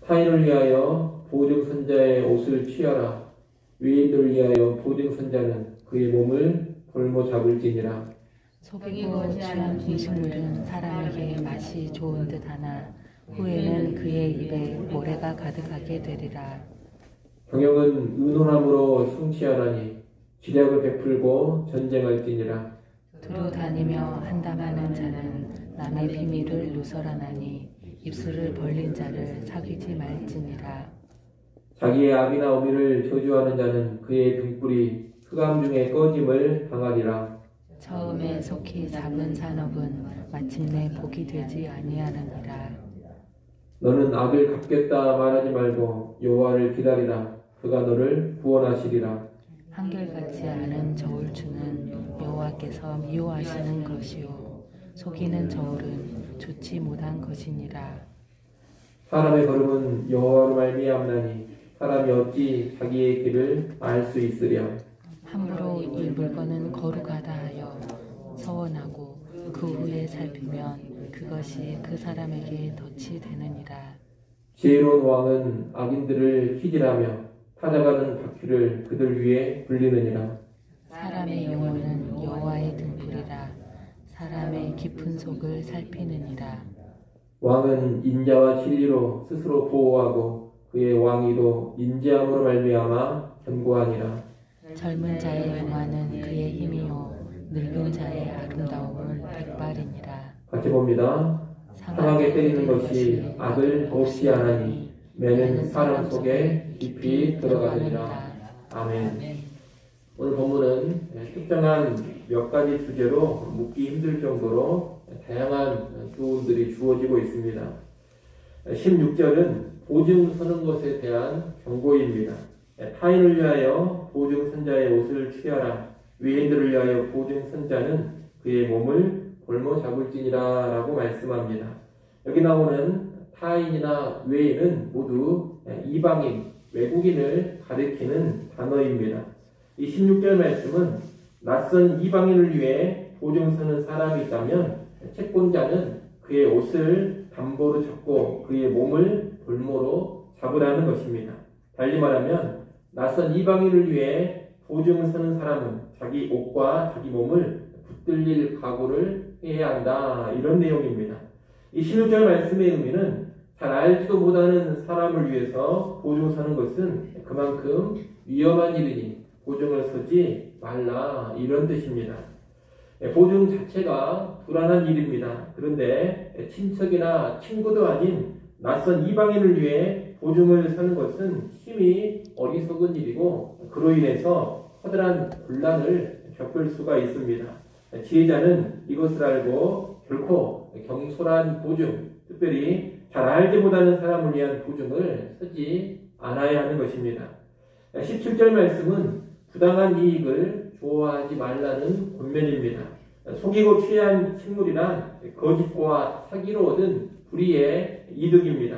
타인을 위하여 보증선자의 옷을 취하라. 외인들을 위하여 보증선자는 그의 몸을 볼모 잡을지니라. 속이고 취한 음식물은 사람에게 맛이 좋은 듯하나 후에는 그의 입에 모래가 가득하게 되리라. 경영은 의논함으로 성취하나니 지략을 베풀고 전쟁할지니라. 두루 다니며 한담하는 자는 남의 비밀을 누설하나니 입술을 벌린 자를 사귀지 말지니라. 자기의 아비나 어미를 저주하는 자는 그의 등불이 흑암 중에 꺼짐을 당하리라. 처음에 속히 잡은 산업은 마침내 복이 되지 아니하느니라. 너는 악을 갚겠다 말하지 말고 여호와를 기다리라. 그가 너를 구원하시리라. 한결같이 않은 저울추는 여호와께서 미워하시는 것이요 속이는 저울은 좋지 못한 것이니라. 사람의 걸음은 여호와로 말미암나니 사람이 어찌 자기의 길을 알 수 있으랴. 함부로 이 물건은 거룩하다 하여 서원하고 그 후에 살피면 그것이 그 사람에게 덫이 되느니라. 지혜로운 왕은 악인들을 희질하며 타작하는 바퀴를 그들 위에 굴리느니라. 사람의 영혼은 여호와의 등불이라. 사람의 깊은 속을 살피느니라. 왕은 인자와 진리로 스스로 보호하고 그의 왕위도 인자함으로 말미암아 견고하니라. 젊은 자의 영화는 그의 힘이요 늙은 자의 아름다움은 백발이니라. 같이 봅니다. 상하게 때리는 것이 악을 없이 하나니 매는 사람 속에 깊이 들어가느니라. 아멘. 오늘 본문은 특정한 몇 가지 주제로 묻기 힘들 정도로 다양한 교훈들이 주어지고 있습니다. 16절은 보증 서는 것에 대한 경고입니다. 타인을 위하여 보증 선자의 옷을 취하라. 외인들을 위하여 보증 선자는 그의 몸을 볼모 잡을지니라 라고 말씀합니다. 여기 나오는 타인이나 외인은 모두 이방인, 외국인을 가리키는 단어입니다. 이 16절 말씀은 낯선 이방인을 위해 보증 서는 사람이 있다면 채권자는 그의 옷을 담보로 잡고 그의 몸을 볼모로 잡으라는 것입니다. 달리 말하면 낯선 이방인을 위해 보증 서는 사람은 자기 옷과 자기 몸을 붙들릴 각오를 해야 한다. 이런 내용입니다. 이 16절 말씀의 의미는 잘 알지도 못하는 사람을 위해서 보증 서는 것은 그만큼 위험한 일이니 보증을 서지 말라. 이런 뜻입니다. 보증 자체가 불안한 일입니다. 그런데 친척이나 친구도 아닌 낯선 이방인을 위해 보증을 서는 것은 심히 어리석은 일이고 그로 인해서 커다란 분란을 겪을 수가 있습니다. 지혜자는 이것을 알고 결코 경솔한 보증, 특별히 잘 알지 못하는 사람을 위한 보증을 서지 않아야 하는 것입니다. 17절 말씀은 부당한 이익을 좋아하지 말라는 권면입니다. 속이고 취한 식물이란 거짓과 사기로 얻은 불의의 이득입니다.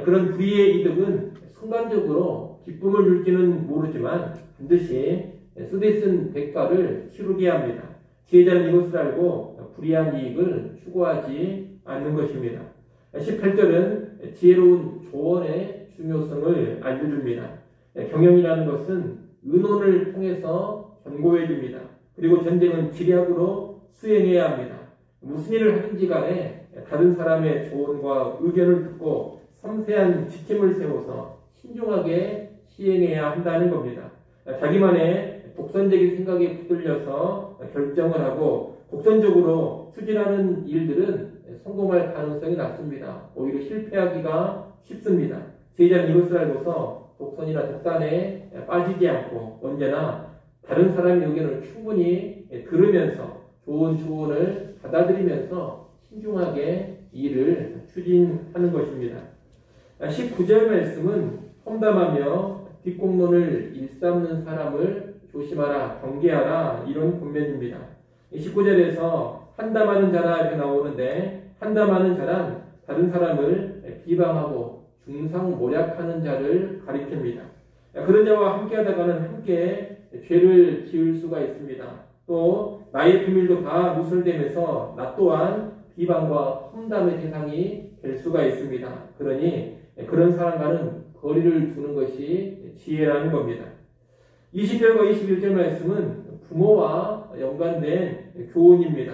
그런 불의의 이득은 순간적으로 기쁨을 줄지는 모르지만 반드시 쓰디쓴 대가를 치르게 합니다. 지혜자는 이것을 알고 불의한 이익을 추구하지 않는 것입니다. 18절은 지혜로운 조언의 중요성을 알려줍니다. 경영이라는 것은 의논을 통해서 견고해 줍니다. 그리고 전쟁은 지략으로 수행해야 합니다. 무슨 일을 하든지 간에 다른 사람의 조언과 의견을 듣고 섬세한 지침을 세워서 신중하게 시행해야 한다는 겁니다. 자기만의 독선적인 생각에 붙들려서 결정을 하고 독선적으로 추진하는 일들은 성공할 가능성이 낮습니다. 오히려 실패하기가 쉽습니다. 지혜자는 이것을 알고서 독선이나 독단에 빠지지 않고 언제나 다른 사람의 의견을 충분히 들으면서 좋은 조언을 받아들이면서 신중하게 일을 추진하는 것입니다. 19절 말씀은 험담하며 뒷공론을 일삼는 사람을 조심하라, 경계하라 이런 권면입니다. 19절에서 한담하는 자라 이렇게 나오는데 한담하는 자란 다른 사람을 비방하고 중상모략하는 자를 가리킵니다. 그런 자와 함께 하다가는 함께 죄를 지을 수가 있습니다. 또 나의 비밀도 다 누설되면서 나 또한 비방과 험담의 대상이 될 수가 있습니다. 그러니 그런 사람과는 거리를 두는 것이 지혜라는 겁니다. 20절과 21절 말씀은 부모와 연관된 교훈입니다.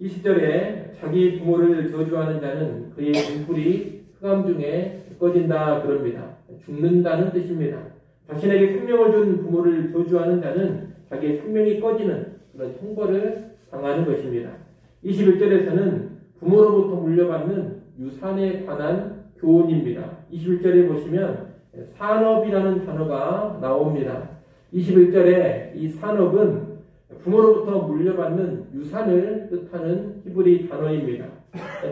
20절에 자기 부모를 저주하는 자는 그의 등불이 흑암 중에 꺼진다 그럽니다. 죽는다는 뜻입니다. 자신에게 생명을 준 부모를 저주하는 자는 자기의 생명이 꺼지는 그런 형벌을 당하는 것입니다. 21절에서는 부모로부터 물려받는 유산에 관한 교훈입니다. 21절에 보시면 산업이라는 단어가 나옵니다. 21절에 이 산업은 부모로부터 물려받는 유산을 뜻하는 히브리 단어입니다.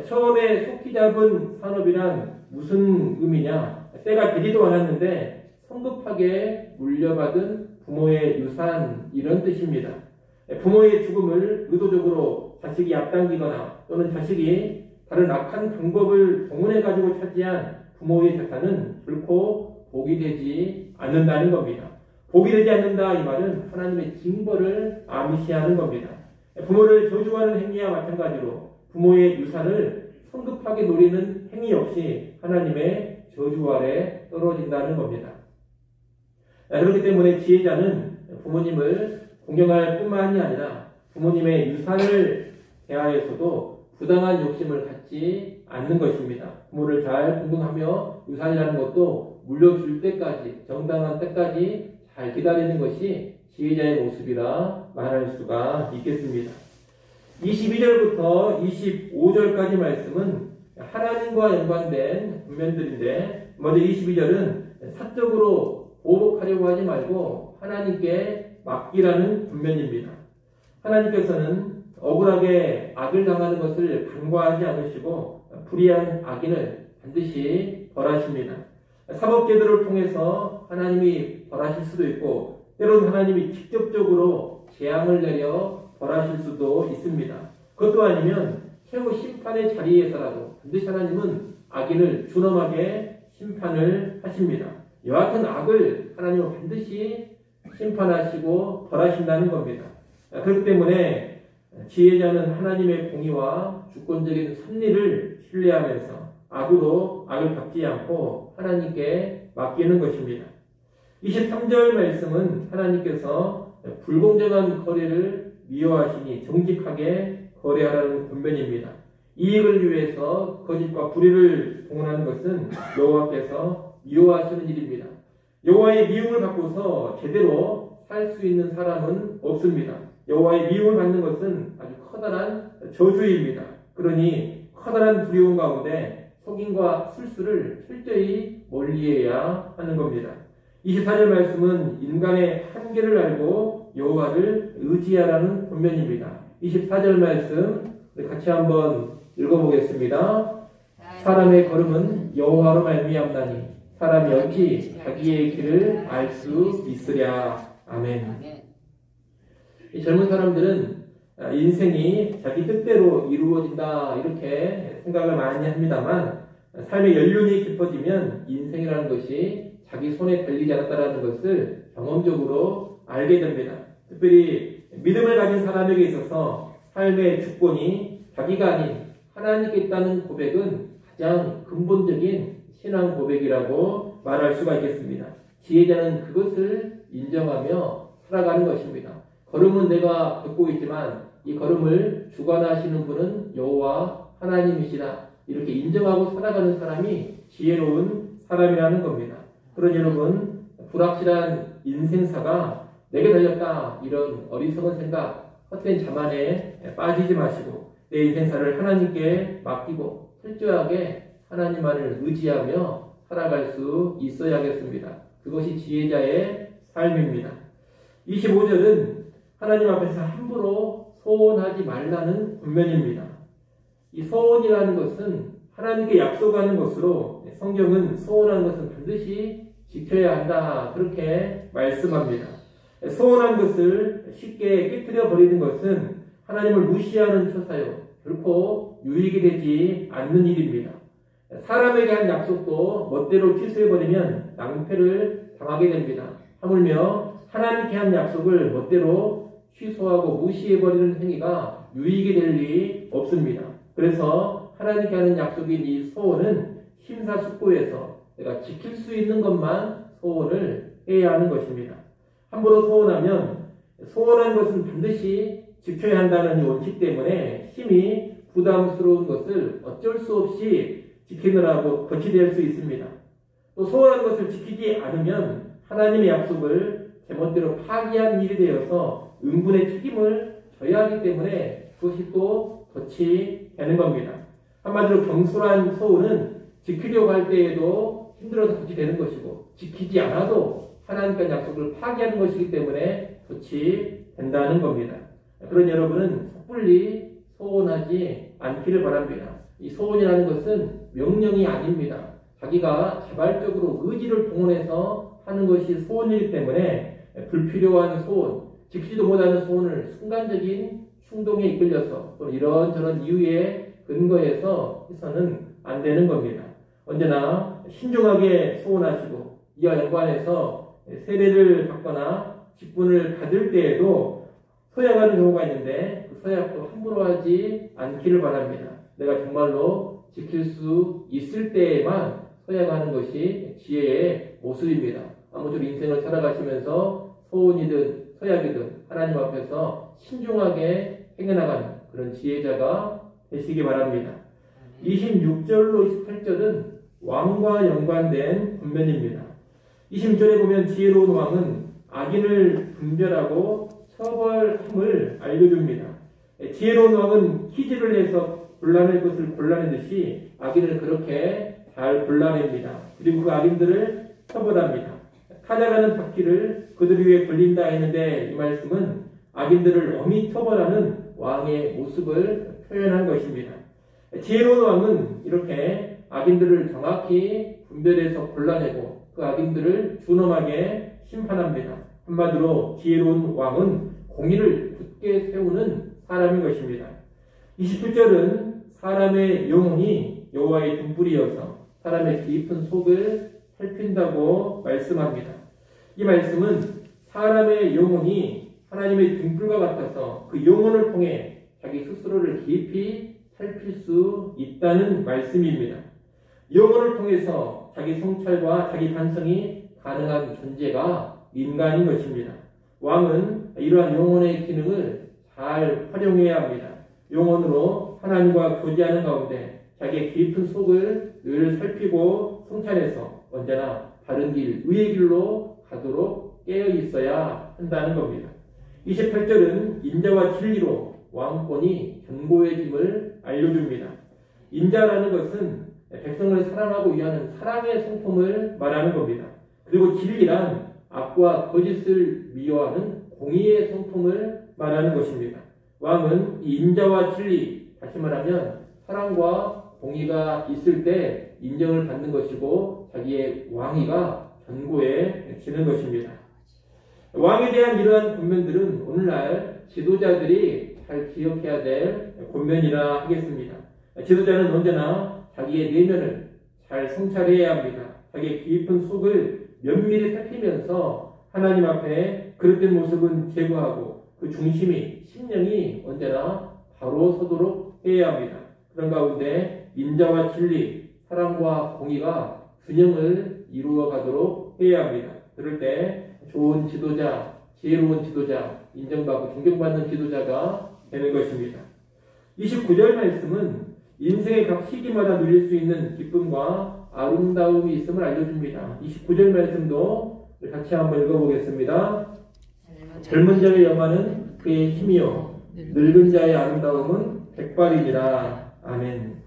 처음에 속히 잡은 산업이란 무슨 의미냐? 때가 되지도 않았는데 성급하게 물려받은 부모의 유산, 이런 뜻입니다. 부모의 죽음을 의도적으로 자식이 앞당기거나 또는 자식이 다른 악한 방법을 동원해가지고 차지한 부모의 재산은 결코 복이 되지 않는다는 겁니다. 복이 되지 않는다, 이 말은 하나님의 징벌을 암시하는 겁니다. 부모를 저주하는 행위와 마찬가지로 부모의 유산을 성급하게 노리는 행위 역시 하나님의 저주 아래 떨어진다는 겁니다. 그렇기 때문에 지혜자는 부모님을 공경할 뿐만이 아니라 부모님의 유산을 대하여서도 부당한 욕심을 갖지 않는 것입니다. 부모를 잘 공경하며 유산이라는 것도 물려줄 때까지, 정당한 때까지 잘 기다리는 것이 지혜자의 모습이라 말할 수가 있겠습니다. 22절부터 25절까지 말씀은 하나님과 연관된 분면들인데, 먼저 22절은 사적으로 보복하려고 하지 말고 하나님께 맡기라는 분면입니다. 하나님께서는 억울하게 악을 당하는 것을 간과하지 않으시고 불의한 악인을 반드시 벌하십니다. 사법제도를 통해서 하나님이 벌하실 수도 있고 때로는 하나님이 직접적으로 재앙을 내려 벌하실 수도 있습니다. 그것도 아니면 최후 심판의 자리에서라도 반드시 하나님은 악인을 준엄하게 심판을 하십니다. 여하튼 악을 하나님은 반드시 심판하시고 벌하신다는 겁니다. 그렇기 때문에 지혜자는 하나님의 공의와 주권적인 섭리를 신뢰하면서 악으로 악을 갚지 않고 하나님께 맡기는 것입니다. 23절 말씀은 하나님께서 불공정한 거래를 미워하시니 정직하게 거래하라는 권면입니다. 이익을 위해서 거짓과 불의를 동원하는 것은 여호와께서 미워하시는 일입니다. 여호와의 미움을 받고서 제대로 살 수 있는 사람은 없습니다. 여호와의 미움을 받는 것은 아주 커다란 저주입니다. 그러니 커다란 두려움 가운데 속임과 술수를 철저히 멀리해야 하는 겁니다. 24절 말씀은 인간의 한계를 알고 여호와를 의지하라는 권면입니다. 24절 말씀 같이 한번 읽어보겠습니다. 사람의 걸음은 여호와로 말미암나니 사람이 어찌 자기의 길을 알 수 있으랴. 아멘. 이 젊은 사람들은 인생이 자기 뜻대로 이루어진다 이렇게 생각을 많이 합니다만, 삶의 연륜이 깊어지면 인생이라는 것이 자기 손에 달리지 않았다는 것을 경험적으로 알게 됩니다. 특별히 믿음을 가진 사람에게 있어서 삶의 주권이 자기가 아닌 하나님께 있다는 고백은 가장 근본적인 신앙 고백이라고 말할 수가 있겠습니다. 지혜자는 그것을 인정하며 살아가는 것입니다. 걸음은 내가 걷고 있지만 이 걸음을 주관하시는 분은 여호와 하나님이시다. 이렇게 인정하고 살아가는 사람이 지혜로운 사람이라는 겁니다. 그러니 여러분, 불확실한 인생사가 내게 달렸다 이런 어리석은 생각, 헛된 자만에 빠지지 마시고 내 인생사를 하나님께 맡기고 철저하게 하나님만을 의지하며 살아갈 수 있어야겠습니다. 그것이 지혜자의 삶입니다. 25절은 하나님 앞에서 함부로 소원하지 말라는 권면입니다. 이 소원이라는 것은 하나님께 약속하는 것으로 성경은 소원하는 것은 반드시 지켜야 한다 그렇게 말씀합니다. 소원한 것을 쉽게 깨뜨려 버리는 것은 하나님을 무시하는 처사요 결코 유익이 되지 않는 일입니다. 사람에게 한 약속도 멋대로 취소해버리면 낭패를 당하게 됩니다. 하물며 하나님께 한 약속을 멋대로 취소하고 무시해버리는 행위가 유익이 될 리 없습니다. 그래서 하나님께 하는 약속인 이 소원은 심사숙고해서 내가 지킬 수 있는 것만 소원을 해야 하는 것입니다. 함부로 소원하면 소원한 것은 반드시 지켜야 한다는 이 원칙 때문에 힘이 부담스러운 것을 어쩔 수 없이 지키느라고 거치될 수 있습니다. 또 소원한 것을 지키지 않으면 하나님의 약속을 제멋대로 파기한 일이 되어서 응분의 책임을 져야 하기 때문에 그것이 또 거치되는 겁니다. 한마디로 경솔한 소원은 지키려고 할 때에도 힘들어서 거치되는 것이고 지키지 않아도 하나님께 약속을 파기하는 것이기 때문에 거치된다는 겁니다. 그런 여러분은 섣불리 소원하지 않기를 바랍니다. 이 소원이라는 것은 명령이 아닙니다. 자기가 자발적으로 의지를 동원해서 하는 것이 소원이기 때문에 불필요한 소원, 지키지도 못하는 소원을 순간적인 충동에 이끌려서 또 이런저런 이유에 근거해서 해서는 안 되는 겁니다. 언제나 신중하게 소원하시고 이와 연관해서 세례를 받거나 직분을 받을 때에도 서약하는 경우가 있는데 그 서약도 함부로 하지 않기를 바랍니다. 내가 정말로 지킬 수 있을 때에만 서약하는 것이 지혜의 모습입니다. 아무쪼록 인생을 살아가시면서 소원이든 서약이든 하나님 앞에서 신중하게 행해나가는 그런 지혜자가 되시기 바랍니다. 26절로 28절은 왕과 연관된 본면입니다. 26절에 보면 지혜로운 왕은 악인을 분별하고 처벌함을 알려줍니다. 지혜로운 왕은 키질을 해서 골라낼 것을 골라내듯이 악인을 그렇게 잘 골라냅니다. 그리고 그 악인들을 처벌합니다. 타작하는 바퀴를 그들 위에 걸린다 했는데 이 말씀은 악인들을 엄히 처벌하는 왕의 모습을 표현한 것입니다. 지혜로운 왕은 이렇게 악인들을 정확히 분별해서 골라내고 그 악인들을 준엄하게 심판합니다. 한마디로 지혜로운 왕은 공의를 굳게 세우는 사람인 것입니다. 27절은 사람의 영혼이 여호와의 등불이어서 사람의 깊은 속을 살핀다고 말씀합니다. 이 말씀은 사람의 영혼이 하나님의 등불과 같아서 그 영혼을 통해 자기 스스로를 깊이 살필 수 있다는 말씀입니다. 영혼을 통해서 자기 성찰과 자기 반성이 가능한 존재가 인간인 것입니다. 왕은 이러한 영혼의 기능을 잘 활용해야 합니다. 영혼으로 하나님과 교제하는 가운데 자기의 깊은 속을 늘 살피고 성찰해서 언제나 바른 길, 의의 길로 가도록 깨어 있어야 한다는 겁니다. 28절은 인자와 진리로 왕권이 견고해짐을 알려줍니다. 인자라는 것은 백성을 사랑하고 위하는 사랑의 성품을 말하는 겁니다. 그리고 진리란 악과 거짓을 미워하는 공의의 성품을 말하는 것입니다. 왕은 이 인자와 진리, 다시 말하면 사랑과 공의가 있을 때 인정을 받는 것이고 자기의 왕위가 견고해지는 것입니다. 왕에 대한 이러한 권면들은 오늘날 지도자들이 잘 기억해야 될 권면이라 하겠습니다. 지도자는 언제나 자기의 내면을 잘 성찰해야 합니다. 자기의 깊은 속을 면밀히 살피면서 하나님 앞에 그릇된 모습은 제거하고 그 중심이, 심령이 언제나 바로 서도록 해야 합니다. 그런 가운데 인자와 진리, 사랑과 공의가 균형을 이루어 가도록 해야 합니다. 그럴 때 좋은 지도자, 지혜로운 지도자, 인정받고 존경받는 지도자가 되는 것입니다. 29절 말씀은 인생의 각 시기마다 누릴 수 있는 기쁨과 아름다움이 있음을 알려줍니다. 29절 말씀도 같이 한번 읽어보겠습니다. 젊은 자의 영화는 그의 힘이요 늙은 자의 아름다움은 백발이니라. 아멘.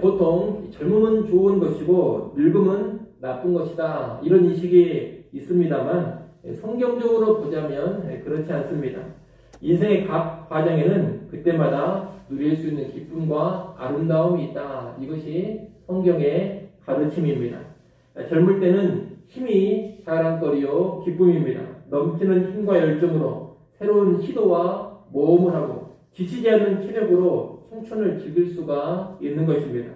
보통 젊음은 좋은 것이고 늙음은 나쁜 것이다, 이런 인식이 있습니다만 성경적으로 보자면 그렇지 않습니다. 인생의 각 과정에는 그때마다 누릴 수 있는 기쁨과 아름다움이 있다. 이것이 성경의 가르침입니다. 젊을 때는 힘이 자랑거리요 기쁨입니다. 넘치는 힘과 열정으로 새로운 시도와 모험을 하고 지치지 않는 체력으로 청춘을 즐길 수가 있는 것입니다.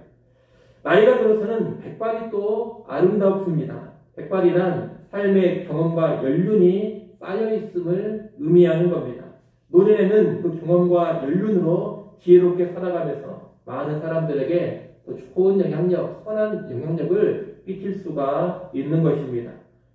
나이가 들어서는 백발이 또 아름답습니다. 백발이란 삶의 경험과 연륜이 쌓여있음을 의미하는 겁니다. 노년에는 그 경험과 연륜으로 지혜롭게 살아가면서 많은 사람들에게 또 좋은 영향력, 선한 영향력을 끼칠 수가 있는 것입니다.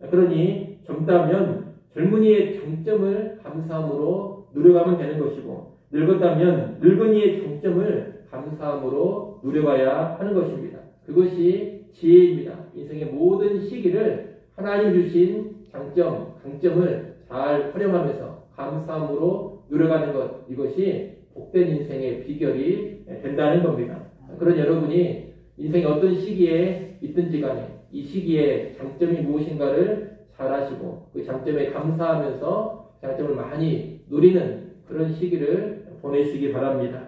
그러니 젊다면 젊은이의 장점을 감사함으로 누려가면 되는 것이고, 늙었다면 늙은이의 장점을 감사함으로 누려가야 하는 것입니다. 그것이 지혜입니다. 인생의 모든 시기를 하나님 주신 장점, 강점을 잘 활용하면서 감사함으로 누려가는 것, 이것이 복된 인생의 비결이 된다는 겁니다. 그런 여러분이 인생의 어떤 시기에 있든지 간에 이 시기에 장점이 무엇인가를 잘 아시고 그 장점에 감사하면서 장점을 많이 누리는 그런 시기를 보내시기 바랍니다.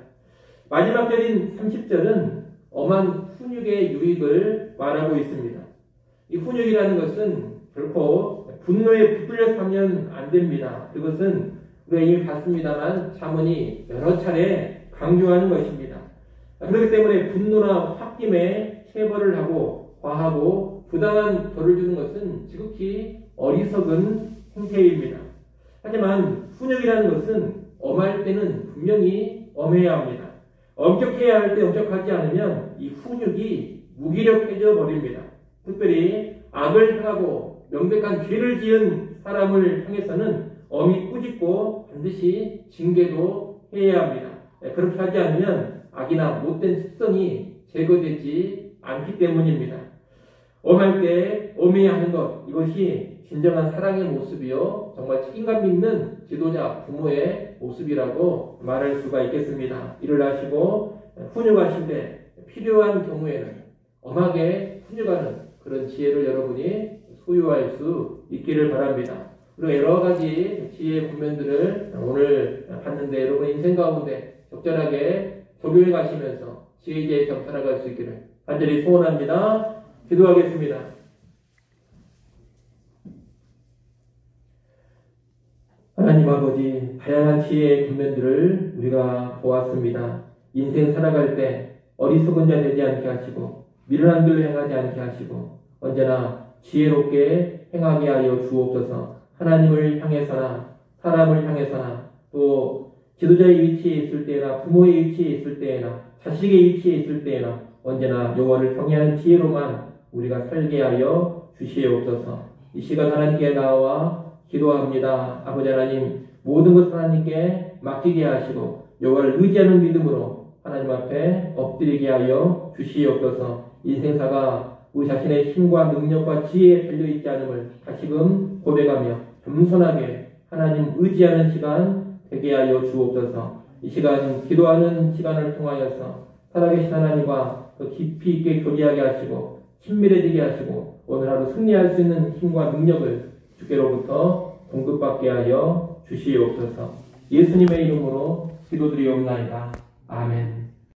마지막 절인 30절은 엄한 훈육의 유익을 말하고 있습니다. 이 훈육이라는 것은 결코 분노에 붙들려서 하면 안 됩니다. 그것은 우리가 이미 봤습니다만 자문이 여러 차례 강조하는 것입니다. 그렇기 때문에 분노나 홧김에 체벌을 하고 과하고 부당한 벌을 주는 것은 지극히 어리석은 행태입니다. 하지만 훈육이라는 것은 엄할 때는 분명히 엄해야 합니다. 엄격해야 할 때 엄격하지 않으면 이 훈육이 무기력해져 버립니다. 특별히 악을 행하고 명백한 죄를 지은 사람을 향해서는 엄히 꾸짖고 반드시 징계도 해야 합니다. 그렇게 하지 않으면 악이나 못된 습성이 제거되지 않기 때문입니다. 엄할 때 엄해야 하는 것, 이것이 진정한 사랑의 모습이요 정말 책임감 있는 지도자, 부모의 모습이라고 말할 수가 있겠습니다. 이를 아시고 훈육하실 때 필요한 경우에는 엄하게 훈육하는 그런 지혜를 여러분이 소유할 수 있기를 바랍니다. 그리고 여러 가지 지혜의 분면들을 오늘 봤는데 여러분 인생 가운데 적절하게 적용해 가시면서 지혜의 삶 살아갈 수 있기를 간절히 소원합니다. 기도하겠습니다. 하나님 아버지, 다양한 지혜의 분면들을 우리가 보았습니다. 인생 살아갈 때 어리석은 자 되지 않게 하시고 미련한 길로 행하지 않게 하시고 언제나 지혜롭게 행하게 하여 주옵소서. 하나님을 향해서나 사람을 향해서나 또 지도자의 위치에 있을 때나 부모의 위치에 있을 때나 자식의 위치에 있을 때나 언제나 여호와를 경외하는 지혜로만 우리가 살게 하여 주시옵소서. 이 시간 하나님께 나와 기도합니다. 아버지 하나님, 모든 것 하나님께 맡기게 하시고 여호와를 의지하는 믿음으로 하나님 앞에 엎드리게 하여 주시옵소서. 인생사가 우리 자신의 힘과 능력과 지혜에 달려있지 않음을 다시금 고백하며 겸손하게 하나님 의지하는 시간 되게 하여 주옵소서. 이 시간 기도하는 시간을 통하여서 살아계신 하나님과 더 깊이 있게 교제하게 하시고 친밀해지게 하시고 오늘 하루 승리할 수 있는 힘과 능력을 주께로부터 공급받게 하여 주시옵소서. 예수님의 이름으로 기도드리옵나이다. 아멘.